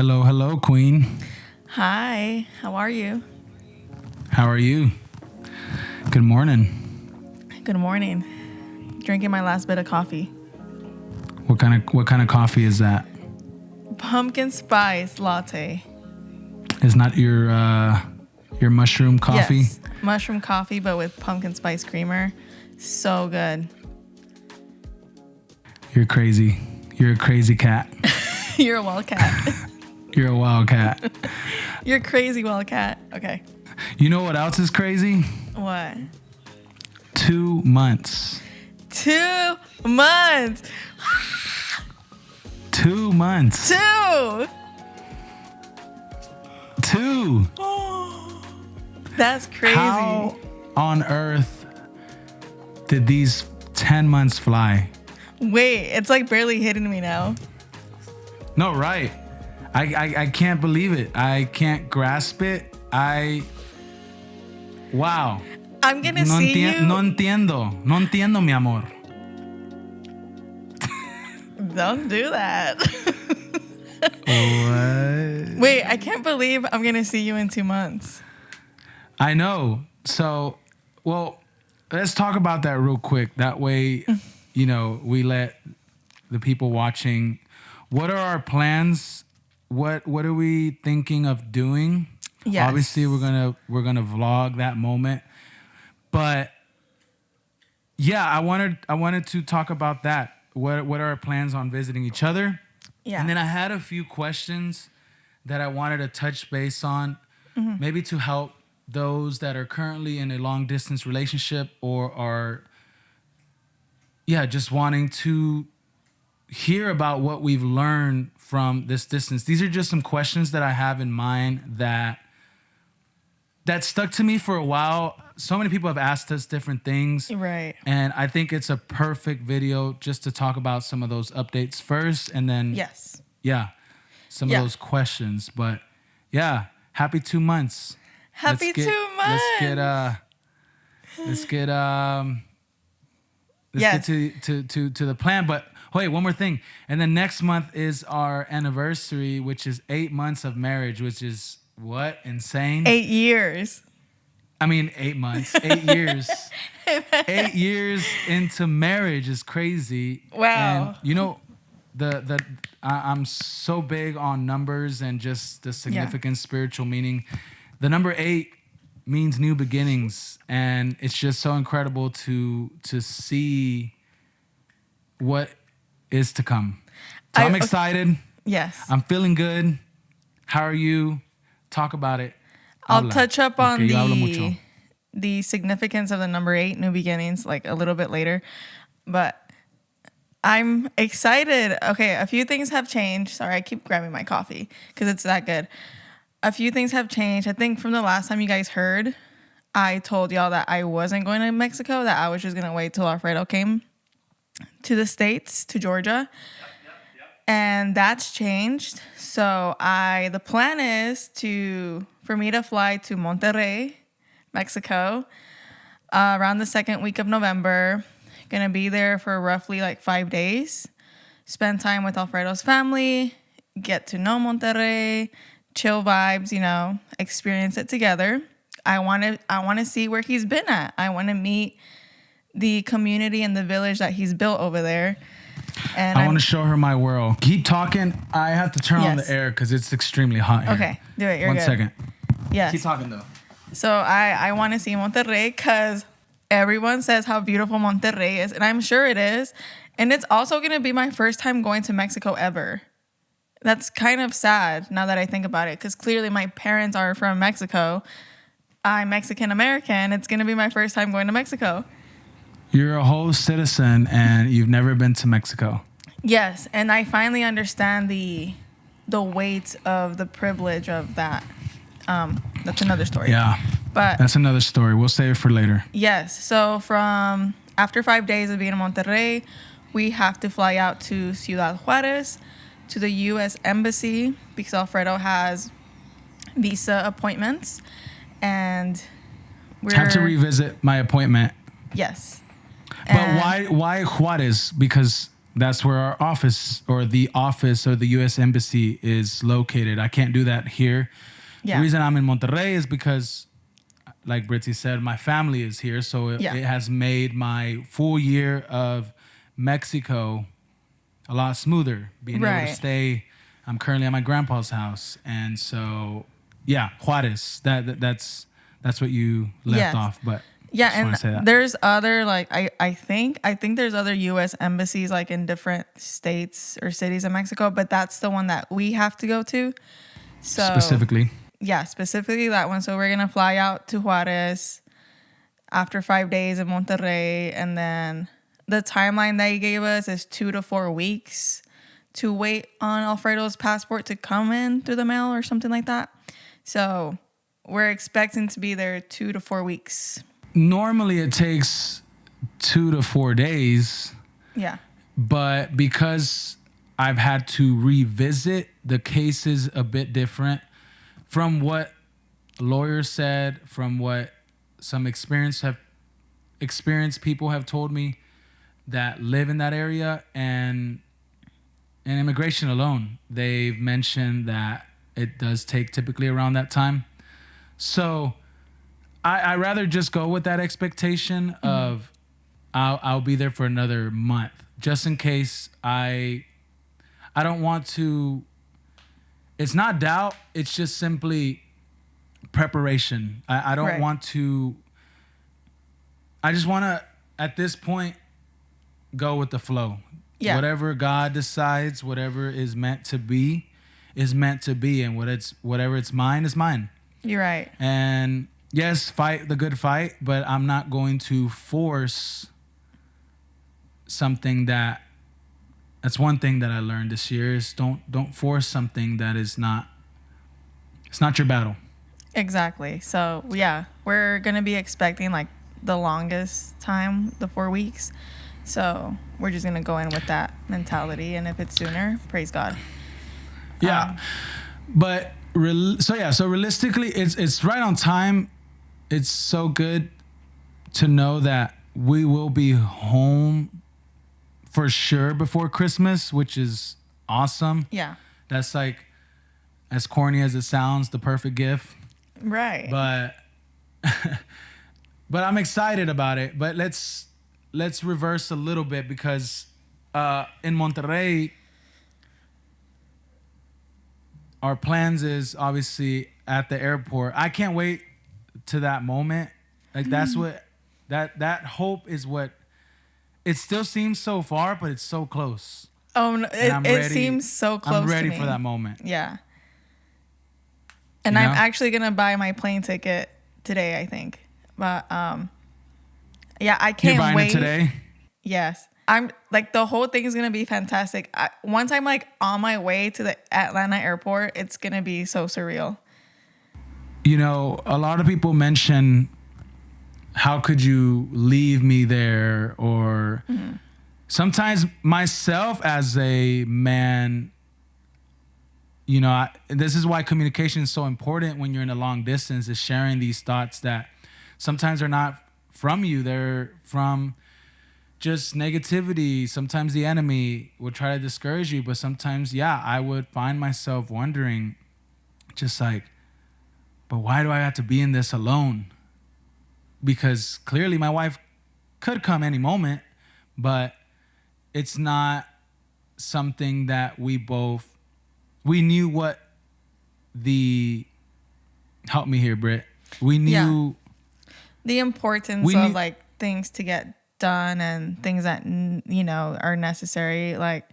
Hello, hello, Queen. Hi, how are you? How are you? Good morning. Good morning. Drinking my last bit of coffee. What kind of coffee is that? Pumpkin spice latte. Is not your mushroom coffee? Yes, mushroom coffee, but with pumpkin spice creamer. So good. You're crazy. You're a crazy cat. You're a wild cat. You're a wild cat. You're crazy wild cat. Okay. You know what else is crazy? What? 2 months. 2 months. 2 months. 2. 2. That's crazy. How on earth did these 10 months fly? Wait, it's like barely hitting me now. No, right. I can't believe it. I can't grasp it. Wow. I'm gonna see you. No entiendo, mi amor. Don't do that. What? Wait, I can't believe I'm gonna see you in 2 months. I know. So, well, let's talk about that real quick. That way, we let the people watching. What are our plans? What are we thinking of doing? Yes. Obviously, we're gonna vlog that moment. But yeah, I wanted to talk about that. What are our plans on visiting each other? Yeah. And then I had a few questions that I wanted to touch base on, maybe to help those that are currently in a long distance relationship or are just wanting to hear about what we've learned from this distance. These are just some questions that I have in mind that stuck to me for a while. So many people have asked us different things. Right. And I think it's a perfect video just to talk about some of those updates first and then Yes. some of those questions. But yeah, happy 2 months. Happy 2 months. Let's get to the plan. But wait, one more thing. And then next month is our anniversary, which is 8 months of marriage, which is what? Insane. 8 years. I mean, 8 months, 8 years. 8 years into marriage is crazy. Wow. And I'm so big on numbers and just the significant spiritual meaning. The number 8 means new beginnings, and it's just so incredible to see what is to come. So I'm excited. Yes. I'm feeling good. How are you? Talk about it. I'll touch up on the significance of the number 8, new beginnings, like a little bit later. But I'm excited. Okay, a few things have changed. Sorry, I keep grabbing my coffee because it's that good. A few things have changed. I think from the last time you guys heard, I told y'all that I wasn't going to Mexico, that I was just going to wait till Alfredo came to the States, to Georgia. And that's changed. So the plan is for me to fly to Monterrey, Mexico, around the second week of November. Gonna be there for roughly like 5 days. Spend time with Alfredo's family, get to know Monterrey, chill vibes, experience it together. I want to see where he's been at. I want to meet the community and the village that he's built over there. And I want to show her my world. Keep talking. I have to turn on the air because it's extremely hot here. Okay, do it. You're good. 1 second. Yes. Keep talking though. So I want to see Monterrey because everyone says how beautiful Monterrey is, and I'm sure it is. And it's also going to be my first time going to Mexico ever. That's kind of sad now that I think about it, because clearly my parents are from Mexico. I'm Mexican-American. It's going to be my first time going to Mexico. You're a whole citizen and you've never been to Mexico. Yes, and I finally understand the weight of the privilege of that. That's another story. Yeah, but that's another story. We'll save it for later. Yes, so from after 5 days of being in Monterrey, we have to fly out to Ciudad Juarez, to the U.S. Embassy, because Alfredo has visa appointments, and we're... Have to revisit my appointment. Yes. But why Juarez? Because that's where our office or the U.S. Embassy is located. I can't do that here. Yeah. The reason I'm in Monterrey is because, like Brithzy said, my family is here. So it has made my full year of Mexico a lot smoother. Being able to stay. I'm currently at my grandpa's house. And so, yeah, Juarez. That's what you left off. But yeah, and there's other like I think there's other U.S. embassies like in different states or cities in Mexico, but that's the one that we have to go to. So specifically that one. So we're gonna fly out to Juarez after 5 days in Monterrey, and then the timeline that he gave us is 2 to 4 weeks to wait on Alfredo's passport to come in through the mail or something like that. So we're expecting to be there 2 to 4 weeks. Normally it takes 2 to 4 days. Yeah. But because I've had to revisit, the case is a bit different from what lawyers said, from what some experienced people have told me that live in that area, and in immigration alone, they've mentioned that it does take typically around that time. So I rather just go with that expectation of I'll be there for another month, just in case. I don't want to. It's not doubt. It's just simply preparation. I don't want to. I just want to, at this point, go with the flow. Yeah. Whatever God decides, whatever is meant to be, is meant to be, and whatever it's mine is mine. You're right. And yes, fight the good fight, but I'm not going to force something that's one thing that I learned this year is don't force something that is not, it's not your battle. Exactly. So yeah, we're going to be expecting like the longest time, the 4 weeks. So we're just going to go in with that mentality. And if it's sooner, praise God. Yeah. But so realistically, it's right on time. It's so good to know that we will be home for sure before Christmas, which is awesome. Yeah. That's like, as corny as it sounds, the perfect gift. Right. But but I'm excited about it. But let's reverse a little bit, because in Monterrey, our plans is obviously at the airport. I can't wait to that moment. Like that's what that hope is. What it still seems so far, but it's so close. Oh no, it seems so close. I'm ready to me. for that moment. Yeah. And I'm actually gonna buy my plane ticket today, I think. But yeah, I can't wait. You're buying it today? Yes. I'm like, the whole thing is gonna be fantastic. Once I'm like on my way to the Atlanta airport, it's gonna be so surreal. You know, a lot of people mention, how could you leave me there? Or sometimes myself as a man, you know, this is why communication is so important when you're in a long distance, is sharing these thoughts that sometimes are not from you. They're from just negativity. Sometimes the enemy would try to discourage you, but sometimes, I would find myself wondering, just like, but why do I have to be in this alone? Because clearly my wife could come any moment, but it's not something that we knew what help me here, Britt. We knew the importance of like things to get done and things that, you know, are necessary. Like,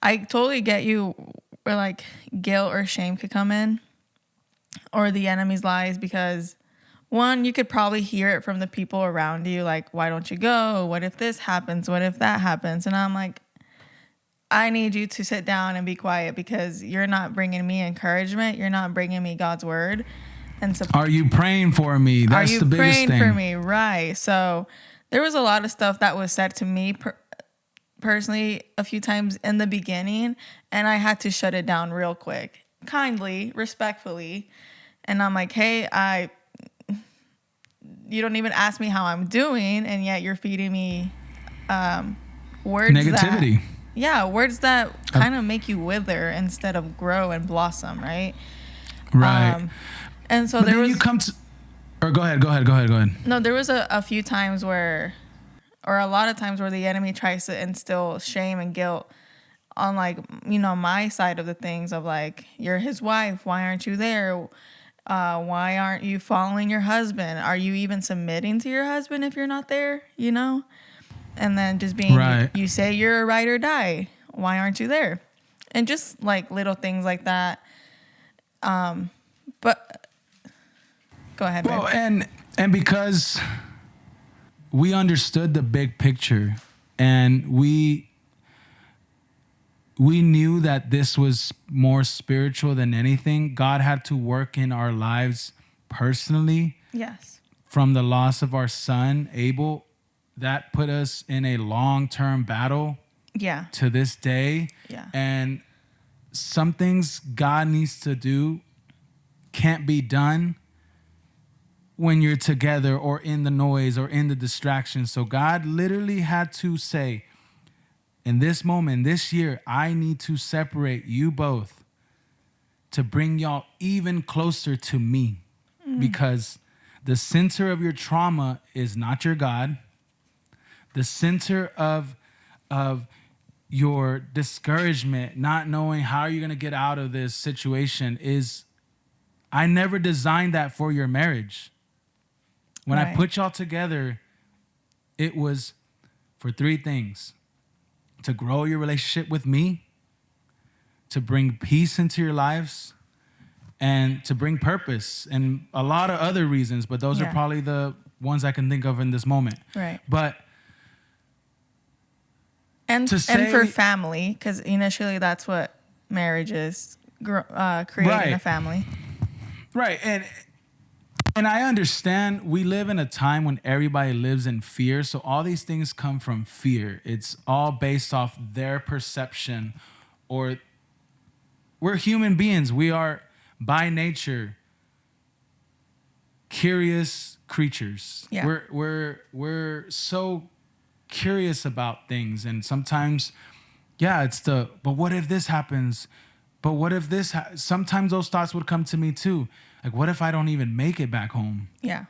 I totally get you where like guilt or shame could come in, or the enemy's lies, because one, you could probably hear it from the people around you, like, why don't you go? What if this happens? What if that happens? And I'm like, I need you to sit down and be quiet, because you're not bringing me encouragement. You're not bringing me God's word. And so, are you praying for me? That's the biggest thing. Are you praying for me? Right. So there was a lot of stuff that was said to me personally a few times in the beginning, and I had to shut it down real quick, kindly, respectfully. And I'm like, hey, you don't even ask me how I'm doing, and yet you're feeding me words negativity. Yeah, words that kind of make you wither instead of grow and blossom, right? Right. And so But there then was you come to, or go ahead. no, there was a few times where, or a lot of times where the enemy tries to instill shame and guilt on, like, you know, my side of the things of like, you're his wife, why aren't you there? Why aren't you following your husband? Are you even submitting to your husband if you're not there? You know? And then just being, Right. you say you're a ride or die. Why aren't you there? And just like little things like that. But go ahead, babe. Well, and because we understood the big picture, and we knew that this was more spiritual than anything. God had to work in our lives personally. Yes. From the loss of our son Abel, that put us in a long-term battle. Yeah. To this day. Yeah. And some things God needs to do can't be done when you're together or in the noise or in the distraction. So God literally had to say, in this moment, this year, I need to separate you both to bring y'all even closer to me. Because the center of your trauma is not your God. The center of your discouragement, not knowing how you're going to get out of this situation, is I never designed that for your marriage. When I put y'all together, it was for three things: to grow your relationship with me, to bring peace into your lives, and to bring purpose, and a lot of other reasons, but those are probably the ones I can think of in this moment. Right. But and for family, because initially that's what marriage is, creating a family. Right. And I understand we live in a time when everybody lives in fear. So all these things come from fear. It's all based off their perception, or we're human beings. We are by nature curious creatures. Yeah. We're so curious about things. And sometimes, it's but what if this happens? But what if this, sometimes those thoughts would come to me too. Like, what if I don't even make it back home? Yeah.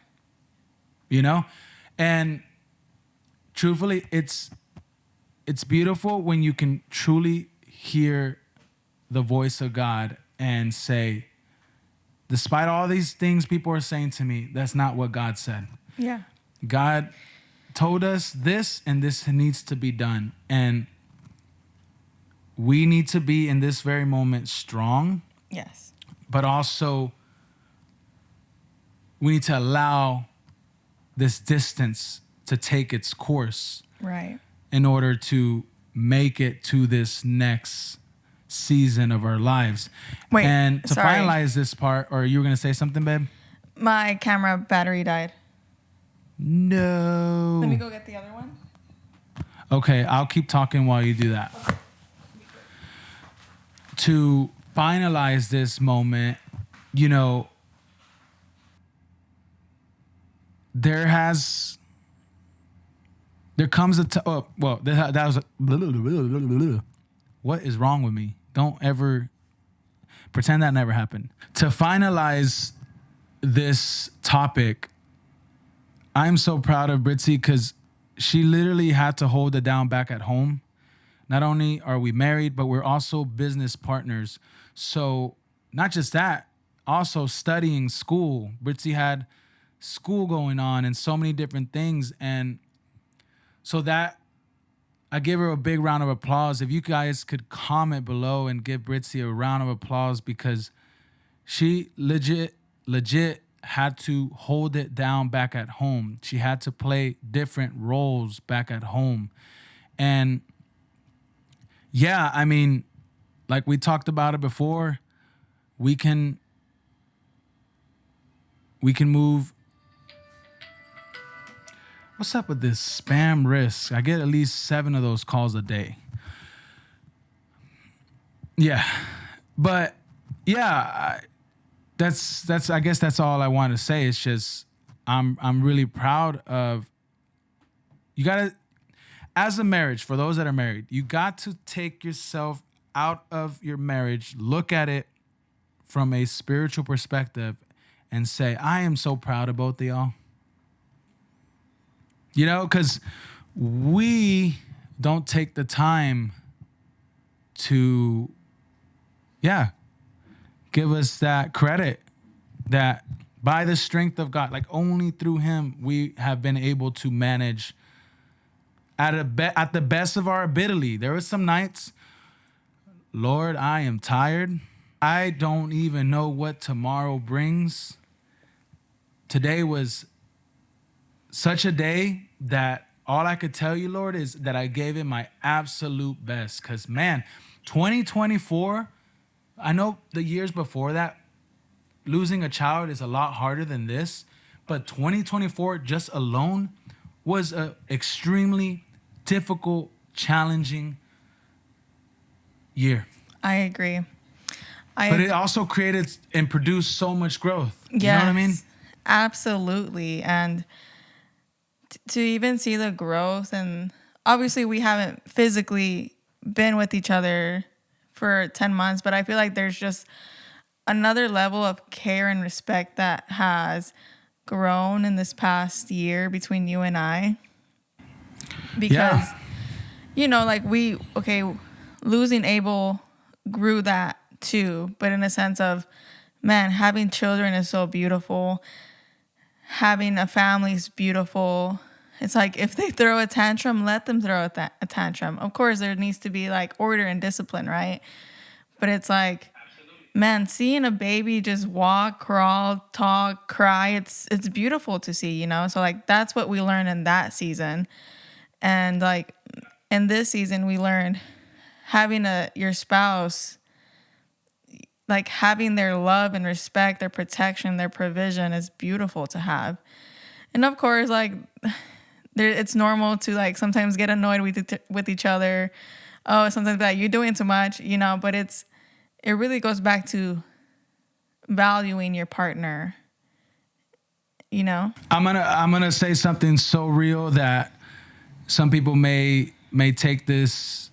You know? And truthfully, it's beautiful when you can truly hear the voice of God and say, despite all these things people are saying to me, that's not what God said. Yeah. God told us this, and this needs to be done. And we need to be in this very moment strong. Yes. But also, we need to allow this distance to take its course. Right. In order to make it to this next season of our lives. Wait, and to sorry. finalize this part, or you were going to say something, babe? My camera battery died. No. Let me go get the other one. Okay, I'll keep talking while you do that. Okay. To finalize this moment, there comes a that was what is wrong with me? Don't ever pretend that never happened. To finalize this topic, I'm so proud of Brithzy because she literally had to hold it down back at home. Not only are we married, but we're also business partners. So not just that, also studying school. Brithzy had school going on and so many different things. And so that, I give her a big round of applause. If you guys could comment below and give Brithzy a round of applause, because she legit had to hold it down back at home. She had to play different roles back at home. And yeah, I mean, like we talked about it before, we can move. What's up with this spam risk? I get at least 7 of those calls a day. Yeah. But yeah, that's I guess that's all I want to say. It's just I'm really proud of you. Gotta, as a marriage, for those that are married, you got to take yourself out of your marriage, look at it from a spiritual perspective, and say, I am so proud of both of y'all. You know, because we don't take the time to, give us that credit that by the strength of God, like only through Him, we have been able to manage at the best of our ability. There were some nights, Lord, I am tired. I don't even know what tomorrow brings. Today was such a day that all I could tell you, Lord, is that I gave it my absolute best. Because, man, 2024, I know the years before that, losing a child is a lot harder than this. But 2024 just alone was an extremely difficult, challenging year. I agree. But it also created and produced so much growth. Yes, you know what I mean? Absolutely. And to even see the growth, and obviously we haven't physically been with each other for 10 months, but I feel like there's just another level of care and respect that has grown in this past year between you and I. Because, like losing Abel grew that too, but in a sense of, man, having children is so beautiful. Having a family is beautiful. It's like if they throw a tantrum, let them throw a tantrum. Of course, there needs to be like order and discipline, right? But it's like, man, seeing a baby just walk, crawl, talk, cry, it's beautiful to see, So like that's what we learned in that season. And like in this season, we learned having your spouse, like having their love and respect, their protection, their provision is beautiful to have. And of course, like it's normal to like sometimes get annoyed with each other. Oh, sometimes like you're doing too much, but it really goes back to valuing your partner, I'm gonna say something so real that some people may take this,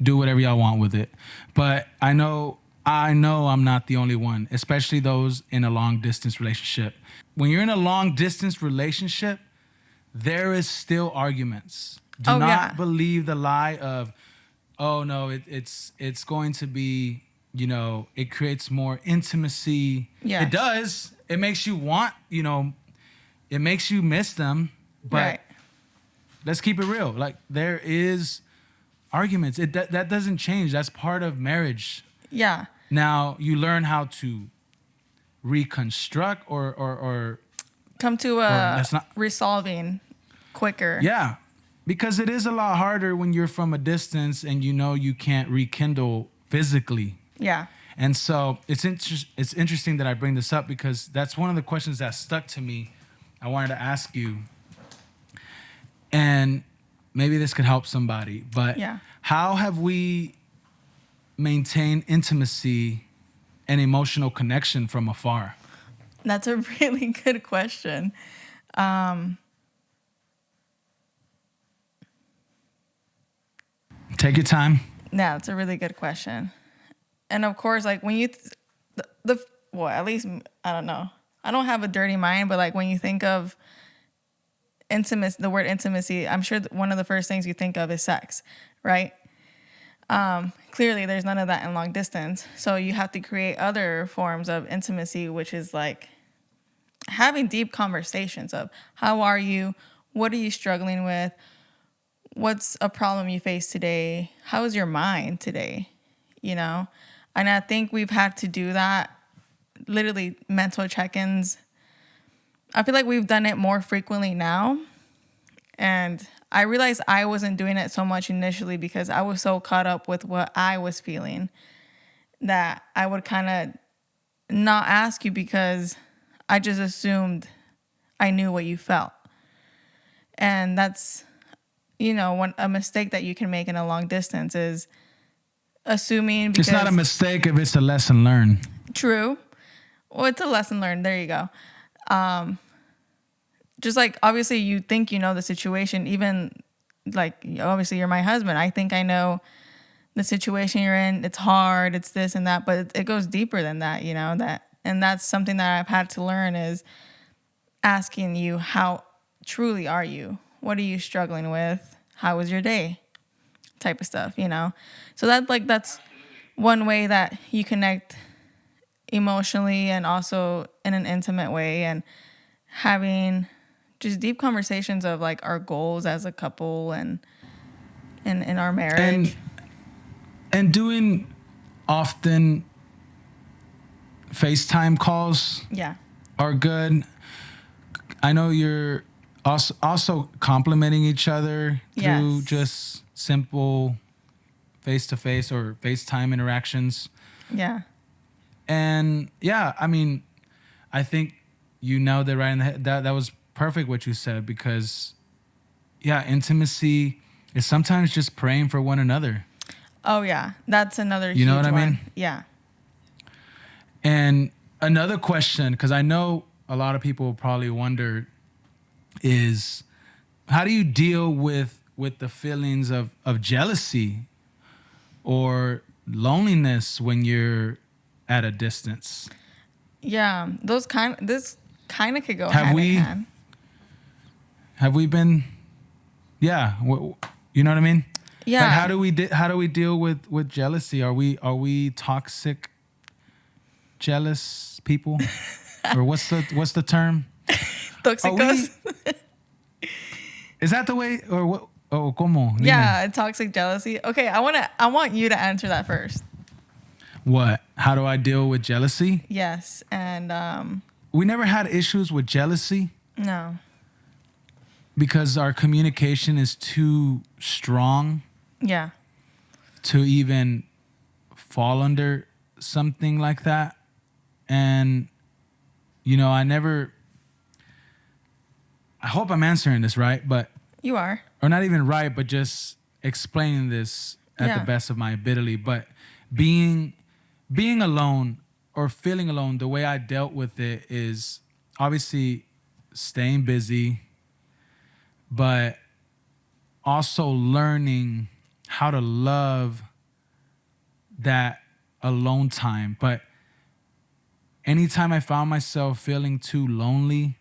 do whatever y'all want with it. But I know I'm not the only one, especially those in a long distance relationship. When you're in a long distance relationship, there is still arguments. Do not believe the lie of, oh no, it's going to be, it creates more intimacy. Yes. It does. It makes you want, it makes you miss them. But let's keep it real. Like there is arguments. That doesn't change. That's part of marriage. Yeah. Now you learn how to reconstruct or come to resolving quicker. Yeah. Because it is a lot harder when you're from a distance and you can't rekindle physically. Yeah. And so it's interesting that I bring this up because that's one of the questions that stuck to me. I wanted to ask you. And maybe this could help somebody. But how have we maintained intimacy and emotional connection from afar? That's a really good question. Take your time. Yeah, it's a really good question. And of course, like when you, at least, I don't know. I don't have a dirty mind, but like when you think of intimacy, the word intimacy, I'm sure one of the first things you think of is sex, right? Clearly, there's none of that in long distance. So you have to create other forms of intimacy, which is like having deep conversations of how are you? What are you struggling with? What's a problem you face today? How is your mind today? And I think we've had to do that, literally mental check-ins. I feel like we've done it more frequently now. And I realized I wasn't doing it so much initially because I was so caught up with what I was feeling that I would kind of not ask you because I just assumed I knew what you felt. And that's, a mistake that you can make in a long distance is assuming because... It's not a mistake if it's a lesson learned. True. Well, it's a lesson learned. There you go. Just like, obviously, you think you know the situation, even like, obviously you're my husband. I think I know the situation you're in. It's hard. It's this and that, but it goes deeper than that, and that's something that I've had to learn is asking you, how truly are you? What are you struggling with? How was your day? Type of stuff, So that's one way that you connect emotionally and also in an intimate way, and having just deep conversations of like our goals as a couple and in our marriage. And doing often FaceTime calls are good. I know you're also complimenting each other through just simple face-to-face or FaceTime interactions. Yeah. And I mean, I think you nailed it right in the head. That was perfect what you said, because intimacy is sometimes just praying for one another. Oh yeah, that's another huge You know what I one. mean? Yeah. And another question, because I know a lot of people probably wonder, is how do you deal with the feelings of jealousy or loneliness when you're at a distance? Yeah, this kind of could go hand in hand. Have we been? Yeah, you know what I mean? Yeah. Like, how do we deal with jealousy? Are we toxic, jealous people, or what's the term? Toxicos. Is that the way, or what? Oh, como? Yeah, toxic jealousy. Okay, I want you to answer that first. What? How do I deal with jealousy? Yes, and we never had issues with jealousy. No. Because our communication is too strong. Yeah. To even fall under something like that. And I hope I'm answering this right, but you are. Or not even right, but just explaining this at the best of my ability. But being alone or feeling alone, the way I dealt with it is obviously staying busy, but also learning how to love that alone time. But anytime I found myself feeling too lonely,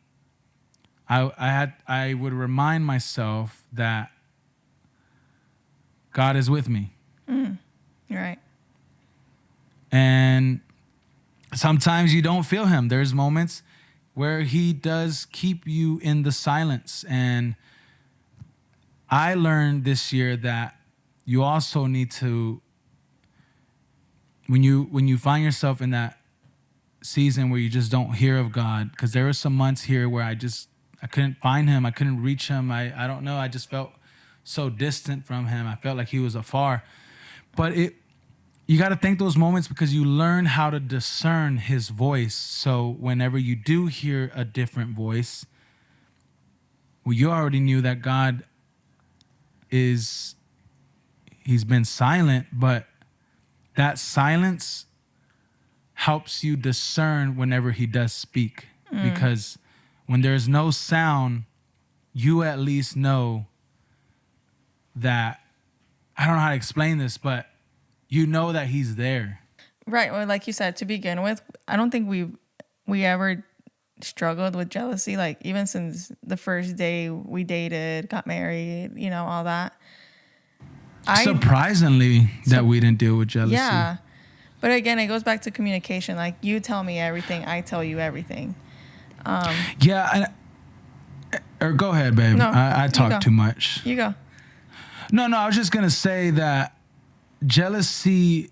I would remind myself that God is with me. You're right. And sometimes you don't feel him. There's moments where he does keep you in the silence. And I learned this year that you also need to, when you find yourself in that season where you just don't hear of God, because there were some months here where I couldn't find him. I couldn't reach him. I don't know. I just felt so distant from him. I felt like he was afar. But you got to thank those moments, because you learn how to discern his voice. So whenever you do hear a different voice, well, you already knew that God he's been silent, but that silence helps you discern whenever he does speak. Because when there's no sound, you at least know that, I don't know how to explain this, but you know that he's there. Right. Well, like you said, to begin with, I don't think we ever struggled with jealousy. Like, even since the first day we dated, got married, all that. Surprisingly, that we didn't deal with jealousy. Yeah. But again, it goes back to communication. Like, you tell me everything, I tell you everything. Or go ahead, babe. No, I talk too much. You go. No, I was just gonna say that jealousy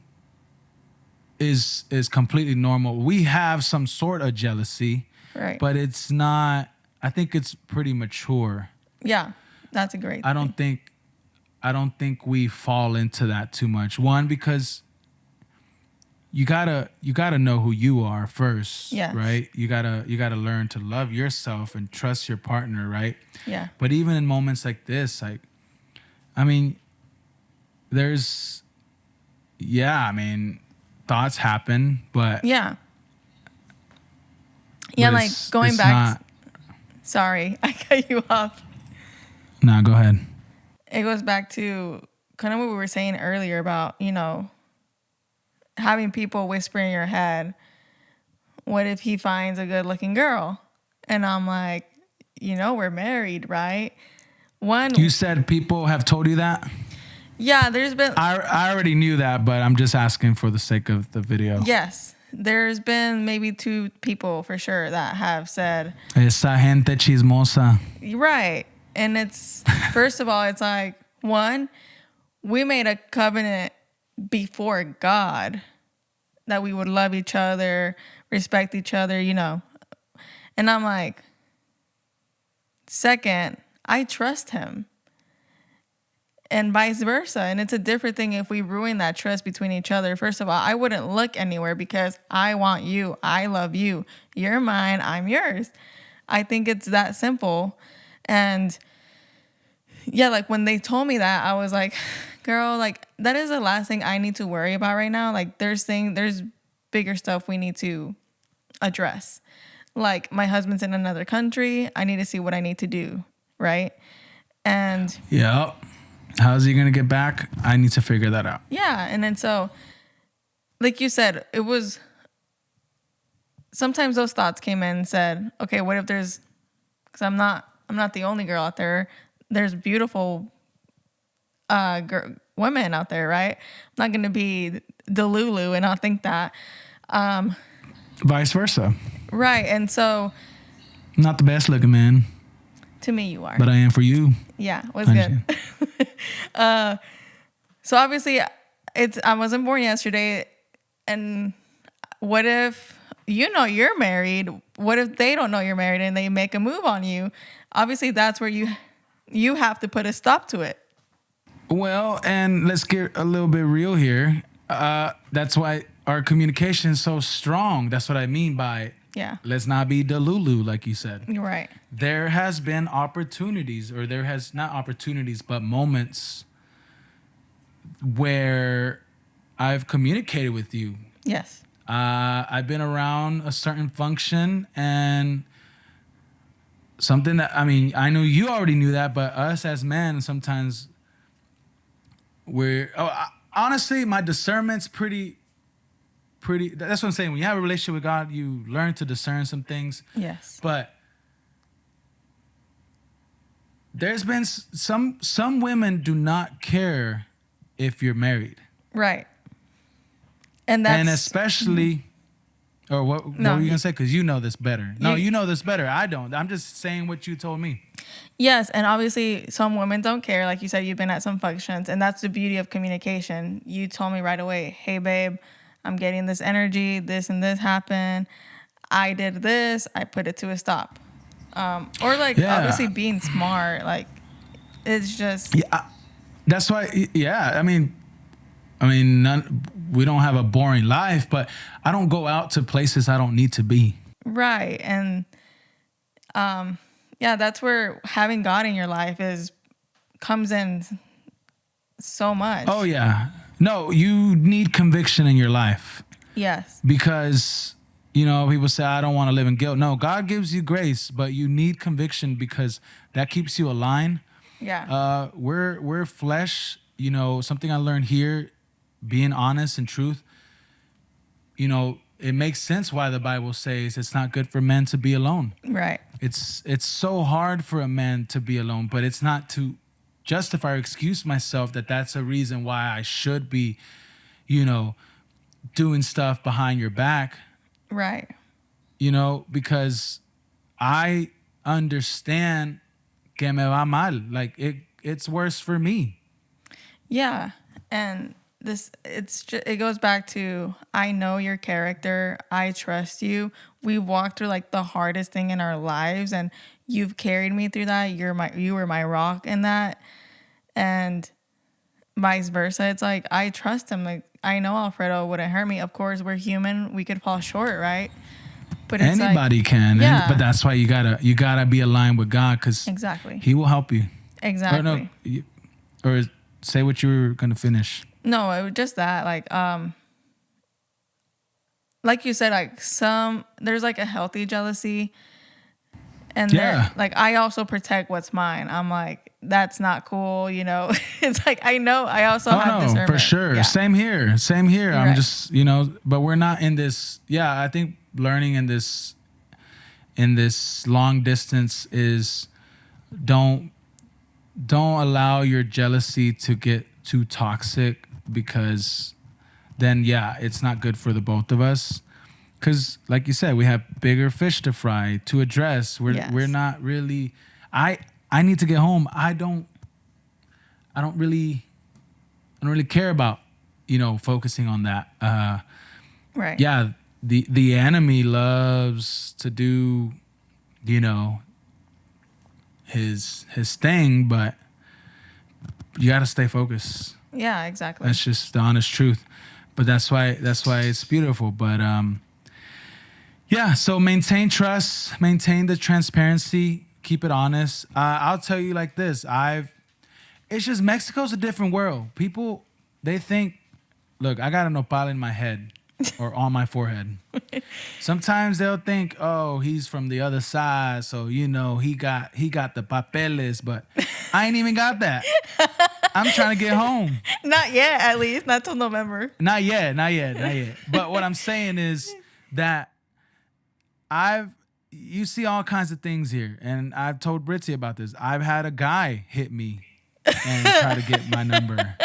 is completely normal. We have some sort of jealousy, right? But it's not. I think it's pretty mature. Yeah, that's a great. I don't think we fall into that too much. One, because you gotta know who you are first, right? You gotta learn to love yourself and trust your partner, right? Yeah. But even in moments like this, there's, thoughts happen, but like going back. Sorry, I cut you off. Nah, go ahead. it goes back to kind of what we were saying earlier about, having people whisper in your head, what if he finds a good looking girl? And I'm like, we're married, right? You said people have told you that? Yeah, there's been... I already knew that, but I'm just asking for the sake of the video. Yes. There's been maybe 2 people for sure that have said... Esa gente chismosa. Right. And it's... First of all, it's like, 1, we made a covenant before God that we would love each other, respect each other, And I'm like... Second, I trust him. And vice versa. And it's a different thing if we ruin that trust between each other. First of all, I wouldn't look anywhere because I want you. I love you. You're mine. I'm yours. I think it's that simple. And yeah, like when they told me that, I was like, girl, like that is the last thing I need to worry about right now. Like there's bigger stuff we need to address. Like my husband's in another country. I need to see what I need to do. Right. And yeah. How's he going to get back? I need to figure that out. Yeah. And then so, like you said, it was, sometimes those thoughts came in and said, okay, what if because I'm not the only girl out there. There's beautiful women out there, right? I'm not going to be Delulu and not think that. Vice versa. Right. And so. I'm not the best looking man. To me, you are. But I am for you. Yeah, was good. So obviously, I wasn't born yesterday. And what if you're married? What if they don't know you're married and they make a move on you? Obviously, that's where you have to put a stop to it. Well, and let's get a little bit real here. That's why our communication is so strong. That's what I mean by yeah. Let's not be Delulu, like you said. You're right. There has been opportunities, or there has not opportunities, but moments where I've communicated with you. Yes. I've been around a certain function and something that, I know you already knew that, but us as men, sometimes honestly, my discernment's pretty, that's what I'm saying. When you have a relationship with God, you learn to discern some things. Yes. But there's been some women do not care if you're married. Right. And especially, or what were you going to say? Because you know this better. No, you know this better. I don't. I'm just saying what you told me. Yes, and obviously some women don't care. Like you said, you've been at some functions, and that's the beauty of communication. You told me right away, hey, babe, I'm getting this energy, this and this happened. I did this, I put it to a stop. Obviously being smart, like it's just... Yeah, that's why, yeah, we don't have a boring life, but I don't go out to places I don't need to be. Right, and that's where having God in your life comes in so much. Oh, yeah. No, you need conviction in your life. Yes. Because, people say, I don't want to live in guilt. No, God gives you grace, but you need conviction because that keeps you aligned. Yeah. We're flesh. Something I learned here, being honest and truth, it makes sense why the Bible says it's not good for men to be alone. Right. It's so hard for a man to be alone, but it's not to justify or excuse myself that's a reason why I should be, doing stuff behind your back. Right. Because I understand que me va mal. Like it's worse for me. Yeah. And it goes back to, I know your character. I trust you. We walked through like the hardest thing in our lives and you've carried me through that. You were my rock in that. And vice versa. It's like, I trust him. Like, I know Alfredo wouldn't hurt me. Of course, we're human. We could fall short, right? But it's anybody can. Yeah. But that's why you gotta be aligned with God, because exactly, He will help you. Exactly. Or say what you were gonna finish. No, it was just that, like you said, like there's like a healthy jealousy, and then like I also protect what's mine. I'm like, that's not cool, you know. It's like I know I also have discernment. For sure. Yeah. Same here. You're I'm right. just, but we're not in this. Yeah, I think learning in this long distance is don't allow your jealousy to get too toxic, because then it's not good for the both of us. Because like you said, we have bigger fish to fry, to address. We're not really. I need to get home. I don't really care about focusing on that. Right. Yeah, the enemy loves to do his thing, but you got to stay focused. Yeah, exactly. That's just the honest truth. But that's why it's beautiful. But so maintain trust, maintain the transparency, keep it honest. I'll tell you like this. It's just Mexico's a different world. People, they think, look, I got a nopal in my head or on my forehead. Sometimes they'll think, oh, he's from the other side, so he got the papeles, but I ain't even got that. I'm trying to get home. Not yet, at least. Not till November. Not yet. But what I'm saying is that you see all kinds of things here, and I've told Brithzy about this. I've had a guy hit me and try to get my number.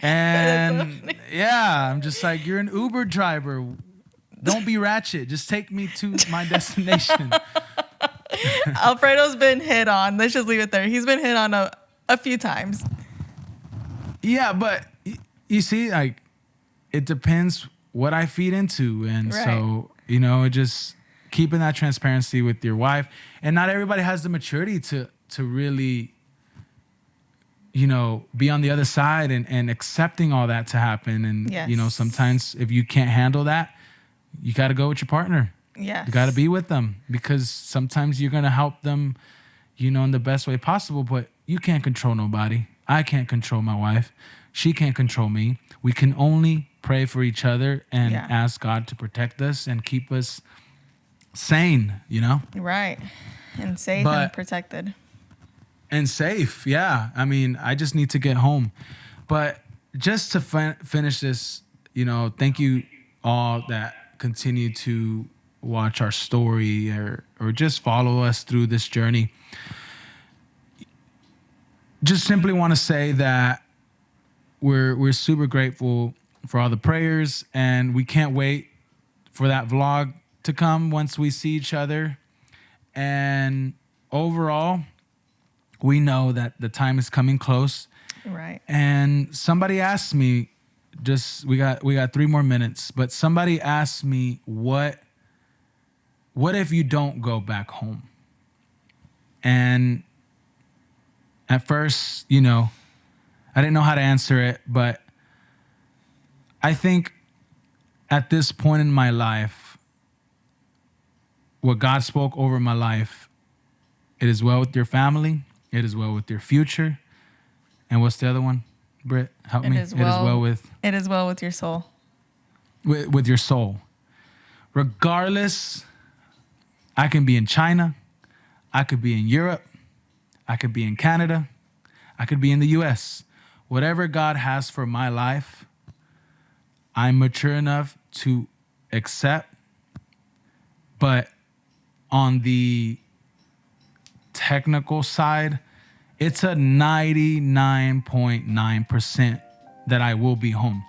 And I'm just like, you're an Uber driver. Don't be ratchet. Just take me to my destination. Alfredo's been hit on. Let's just leave it there. He's been hit on a few times. Yeah, but you see, like, it depends what I feed into. And so, it just keeping that transparency with your wife. And not everybody has the maturity to really, be on the other side and accepting all that to happen. And, sometimes if you can't handle that, you got to go with your partner. Yes. You got to be with them, because sometimes you're going to help them, in the best way possible, but you can't control nobody. I can't control my wife. She can't control me. We can only pray for each other and ask God to protect us and keep us sane, Right. And safe and protected. And safe, yeah. I mean, I just need to get home. But just to finish this, thank you all that continue to watch our story or just follow us through this journey. Just simply want to say that we're super grateful for all the prayers, and we can't wait for that vlog to come once we see each other. And overall, we know that the time is coming close. Right. And somebody asked me, we got 3 more minutes, but somebody asked me, what if you don't go back home? And at first, I didn't know how to answer it, but I think at this point in my life, what God spoke over my life, it is well with your family, it is well with your future. And what's the other one? Britt, help me. It is well with your soul. With your soul. Regardless, I can be in China, I could be in Europe, I could be in Canada, I could be in the US. Whatever God has for my life, I'm mature enough to accept. But on the technical side, it's a 99.9% that I will be home.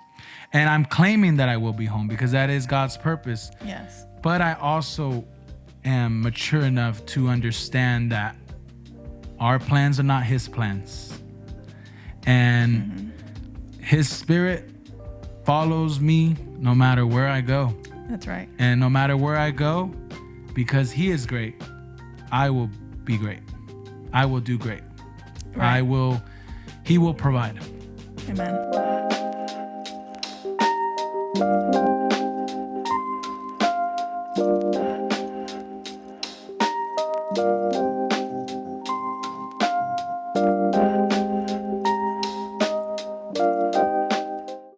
And I'm claiming that I will be home because that is God's purpose. Yes. But I also am mature enough to understand that our plans are not his plans. And his spirit follows me no matter where I go. That's right. And no matter where I go, because he is great, I will be great. I will do great. Right. He will provide. Amen.